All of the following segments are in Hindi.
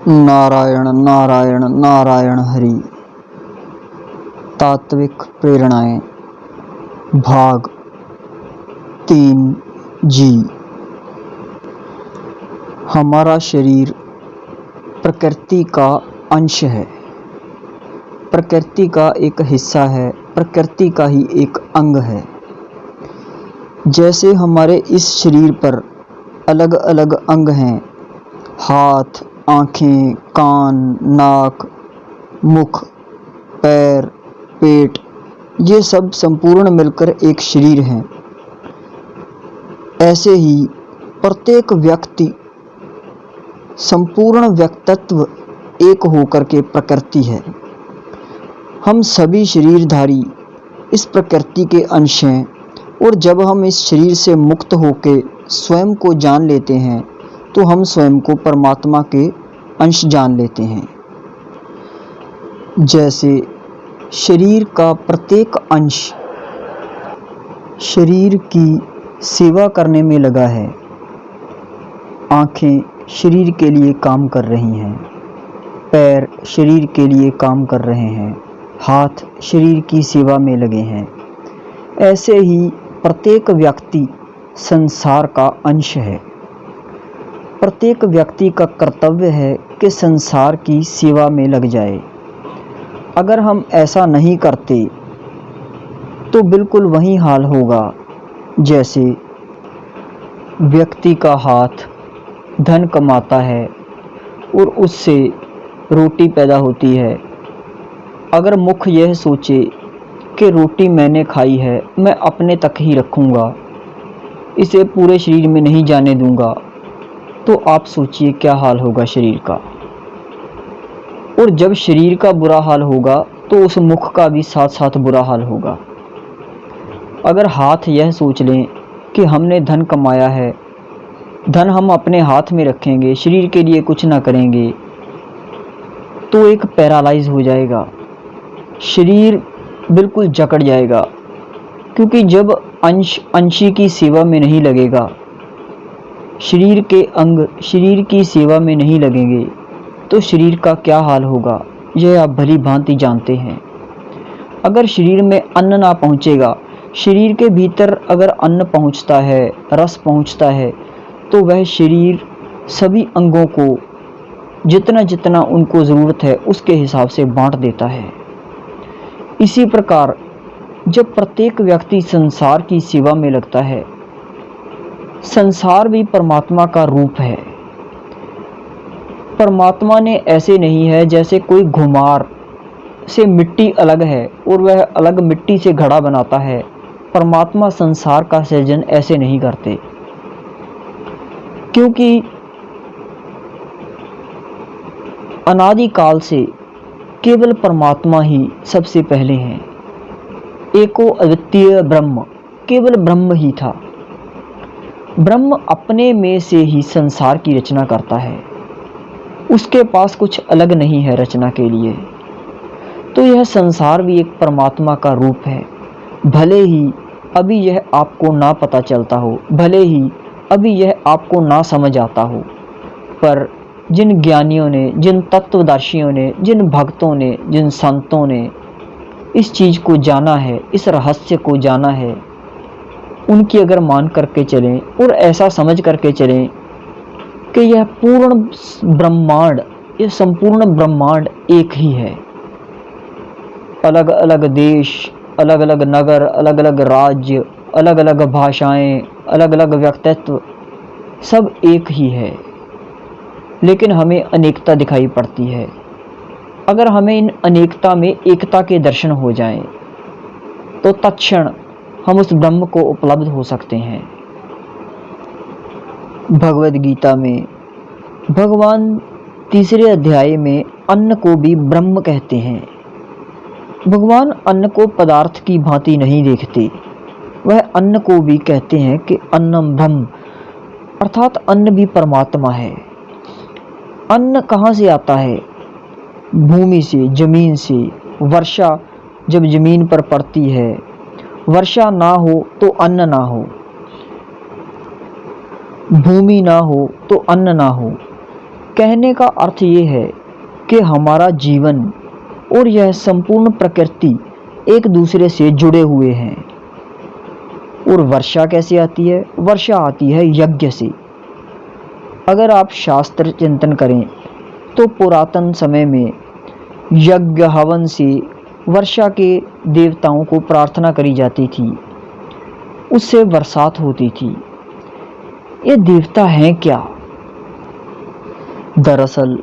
नारायण नारायण नारायण हरि। तात्विक प्रेरणाएं भाग 3 जी। हमारा शरीर प्रकृति का अंश है, प्रकृति का एक हिस्सा है, प्रकृति का ही एक अंग है। जैसे हमारे इस शरीर पर अलग अलग अंग हैं, हाथ, आँखें, कान, नाक, मुख, पैर, पेट, ये सब संपूर्ण मिलकर एक शरीर हैं। ऐसे ही प्रत्येक व्यक्ति संपूर्ण व्यक्तित्व एक होकर के प्रकृति है। हम सभी शरीरधारी इस प्रकृति के अंश हैं और जब हम इस शरीर से मुक्त होकर स्वयं को जान लेते हैं तो हम स्वयं को परमात्मा के अंश जान लेते हैं। जैसे शरीर का प्रत्येक अंश शरीर की सेवा करने में लगा है। आँखें शरीर के लिए काम कर रही हैं, पैर शरीर के लिए काम कर रहे हैं, हाथ शरीर की सेवा में लगे हैं। ऐसे ही प्रत्येक व्यक्ति संसार का अंश है। प्रत्येक व्यक्ति का कर्तव्य है कि संसार की सेवा में लग जाए। अगर हम ऐसा नहीं करते तो बिल्कुल वही हाल होगा जैसे व्यक्ति का हाथ धन कमाता है और उससे रोटी पैदा होती है। अगर मुख यह सोचे कि रोटी मैंने खाई है, मैं अपने तक ही रखूँगा, इसे पूरे शरीर में नहीं जाने दूँगा, तो आप सोचिए क्या हाल होगा शरीर का। और जब शरीर का बुरा हाल होगा तो उस मुख का भी साथ साथ बुरा हाल होगा। अगर हाथ यह सोच लें कि हमने धन कमाया है, धन हम अपने हाथ में रखेंगे, शरीर के लिए कुछ ना करेंगे, तो एक पैरालाइज हो जाएगा, शरीर बिल्कुल जकड़ जाएगा। क्योंकि जब अंश अंशी की सेवा में नहीं लगेगा, शरीर के अंग शरीर की सेवा में नहीं लगेंगे, तो शरीर का क्या हाल होगा यह आप भली भांति जानते हैं। अगर शरीर में अन्न ना पहुँचेगा, शरीर के भीतर अगर अन्न पहुँचता है, रस पहुँचता है, तो वह शरीर सभी अंगों को जितना जितना उनको ज़रूरत है उसके हिसाब से बांट देता है। इसी प्रकार जब प्रत्येक व्यक्ति संसार की सेवा में लगता है, संसार भी परमात्मा का रूप है। परमात्मा ने ऐसे नहीं है जैसे कोई घुमार से मिट्टी अलग है और वह अलग मिट्टी से घड़ा बनाता है। परमात्मा संसार का सृजन ऐसे नहीं करते, क्योंकि अनादिकाल से केवल परमात्मा ही सबसे पहले हैं। एको अद्वितीय ब्रह्म, केवल ब्रह्म ही था। ब्रह्म अपने में से ही संसार की रचना करता है, उसके पास कुछ अलग नहीं है रचना के लिए। तो यह संसार भी एक परमात्मा का रूप है। भले ही अभी यह आपको ना पता चलता हो, भले ही अभी यह आपको ना समझ आता हो, पर जिन ज्ञानियों ने, जिन तत्वदर्शियों ने, जिन भक्तों ने, जिन संतों ने इस चीज़ को जाना है, इस रहस्य को जाना है, उनकी अगर मान करके चलें और ऐसा समझ करके चलें कि यह पूर्ण ब्रह्मांड, यह संपूर्ण ब्रह्मांड एक ही है। अलग अलग देश, अलग अलग नगर, अलग अलग राज्य, अलग अलग भाषाएं, अलग अलग व्यक्तित्व, सब एक ही है, लेकिन हमें अनेकता दिखाई पड़ती है। अगर हमें इन अनेकता में एकता के दर्शन हो जाएं, तो तत्क्षण हम उस ब्रह्म को उपलब्ध हो सकते हैं। भगवद गीता में भगवान 3 अध्याय में अन्न को भी ब्रह्म कहते हैं। भगवान अन्न को पदार्थ की भांति नहीं देखते, वह अन्न को भी कहते हैं कि अन्नम ब्रह्म, अर्थात अन्न भी परमात्मा है। अन्न कहाँ से आता है? भूमि से, जमीन से। वर्षा जब जमीन पर पड़ती है, वर्षा ना हो तो अन्न ना हो, भूमि ना हो तो अन्न ना हो। कहने का अर्थ ये है कि हमारा जीवन और यह संपूर्ण प्रकृति एक दूसरे से जुड़े हुए हैं। और वर्षा कैसे आती है? वर्षा आती है यज्ञ से। अगर आप शास्त्र चिंतन करें तो पुरातन समय में यज्ञ हवन से वर्षा के देवताओं को प्रार्थना करी जाती थी, उससे बरसात होती थी। ये देवता हैं क्या? दरअसल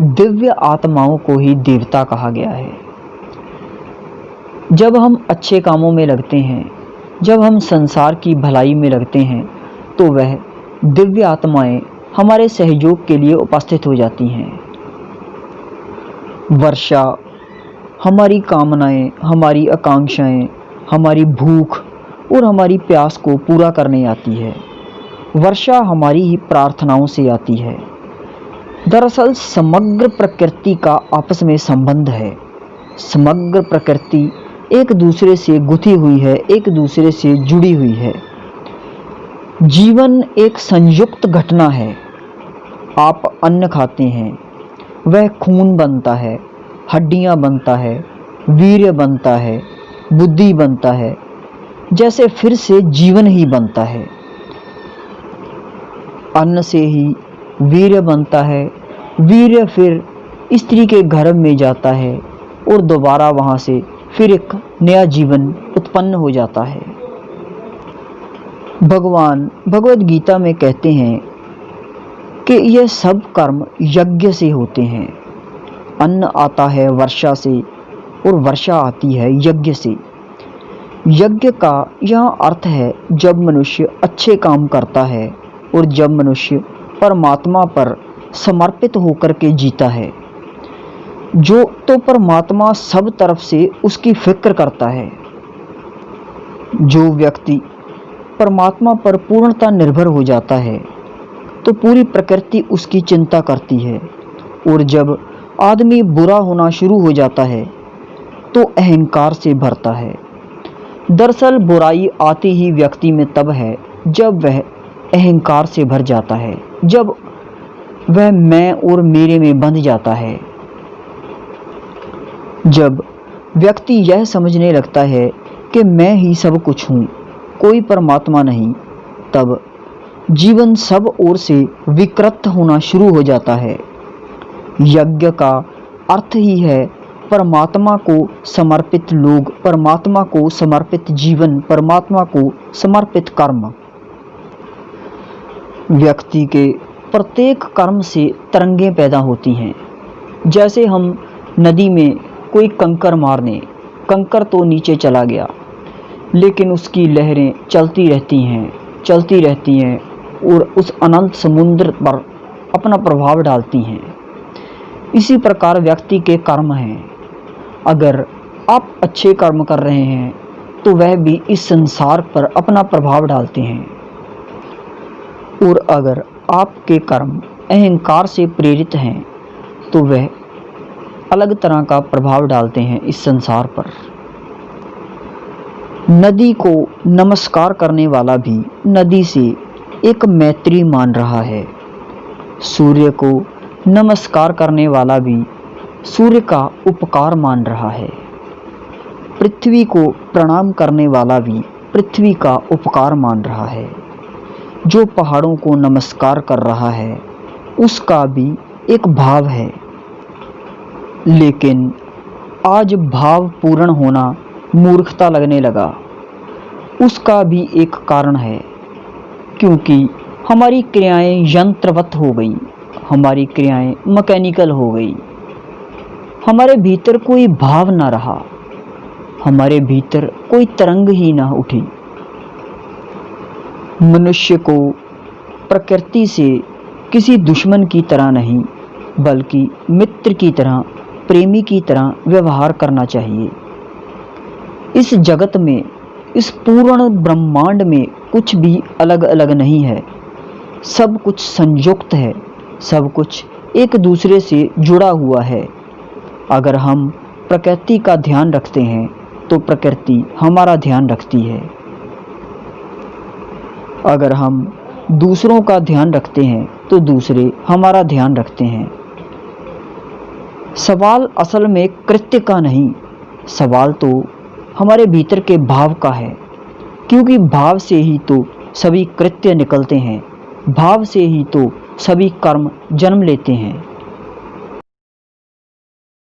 दिव्य आत्माओं को ही देवता कहा गया है। जब हम अच्छे कामों में लगते हैं, जब हम संसार की भलाई में लगते हैं, तो वह दिव्य आत्माएं हमारे सहयोग के लिए उपस्थित हो जाती हैं। वर्षा हमारी कामनाएं, हमारी आकांक्षाएं, हमारी भूख और हमारी प्यास को पूरा करने आती है। वर्षा हमारी ही प्रार्थनाओं से आती है। दरअसल समग्र प्रकृति का आपस में संबंध है। समग्र प्रकृति एक दूसरे से गुथी हुई है, एक दूसरे से जुड़ी हुई है। जीवन एक संयुक्त घटना है। आप अन्न खाते हैं, वह खून बनता है, हड्डियां बनता है, वीर्य बनता है, बुद्धि बनता है, जैसे फिर से जीवन ही बनता है। अन्न से ही वीर्य बनता है, वीर्य फिर स्त्री के गर्भ में जाता है और दोबारा वहाँ से फिर एक नया जीवन उत्पन्न हो जाता है। भगवान भगवद गीता में कहते हैं कि यह सब कर्म यज्ञ से होते हैं। अन्न आता है वर्षा से और वर्षा आती है यज्ञ से। यज्ञ का यह अर्थ है जब मनुष्य अच्छे काम करता है और जब मनुष्य परमात्मा पर समर्पित होकर के जीता है। जो तो परमात्मा सब तरफ से उसकी फिक्र करता है। जो व्यक्ति परमात्मा पर पूर्णतः निर्भर हो जाता है तो पूरी प्रकृति उसकी चिंता करती है। और जब आदमी बुरा होना शुरू हो जाता है तो अहंकार से भरता है। दरअसल बुराई आती ही व्यक्ति में तब है जब वह अहंकार से भर जाता है, जब वह मैं और मेरे में बंध जाता है। जब व्यक्ति यह समझने लगता है कि मैं ही सब कुछ हूँ, कोई परमात्मा नहीं, तब जीवन सब ओर से विकृत होना शुरू हो जाता है। यज्ञ का अर्थ ही है परमात्मा को समर्पित लोग, परमात्मा को समर्पित जीवन, परमात्मा को समर्पित कर्म। व्यक्ति के प्रत्येक कर्म से तरंगें पैदा होती हैं। जैसे हम नदी में कोई कंकर मार दें, कंकर तो नीचे चला गया, लेकिन उसकी लहरें चलती रहती हैं और उस अनंत समुद्र पर अपना प्रभाव डालती हैं। इसी प्रकार व्यक्ति के कर्म हैं। अगर आप अच्छे कर्म कर रहे हैं तो वह भी इस संसार पर अपना प्रभाव डालते हैं। और अगर आपके कर्म अहंकार से प्रेरित हैं तो वह अलग तरह का प्रभाव डालते हैं इस संसार पर। नदी को नमस्कार करने वाला भी नदी से एक मैत्री मान रहा है। सूर्य को नमस्कार करने वाला भी सूर्य का उपकार मान रहा है। पृथ्वी को प्रणाम करने वाला भी पृथ्वी का उपकार मान रहा है। जो पहाड़ों को नमस्कार कर रहा है उसका भी एक भाव है। लेकिन आज भाव पूर्ण होना मूर्खता लगने लगा। उसका भी एक कारण है, क्योंकि हमारी क्रियाएं यंत्रवत हो गई, हमारी क्रियाएं मैकेनिकल हो गई। हमारे भीतर कोई भाव ना रहा, हमारे भीतर कोई तरंग ही ना उठी। मनुष्य को प्रकृति से किसी दुश्मन की तरह नहीं, बल्कि मित्र की तरह, प्रेमी की तरह व्यवहार करना चाहिए। इस जगत में, इस पूर्ण ब्रह्मांड में कुछ भी अलग अलग नहीं है। सब कुछ संयुक्त है, सब कुछ एक दूसरे से जुड़ा हुआ है। अगर हम प्रकृति का ध्यान रखते हैं तो प्रकृति हमारा ध्यान रखती है। अगर हम दूसरों का ध्यान रखते हैं तो दूसरे हमारा ध्यान रखते हैं। सवाल असल में कृत्य का नहीं, सवाल तो हमारे भीतर के भाव का है, क्योंकि भाव से ही तो सभी कृत्य निकलते हैं, भाव से ही तो सभी कर्म जन्म लेते हैं।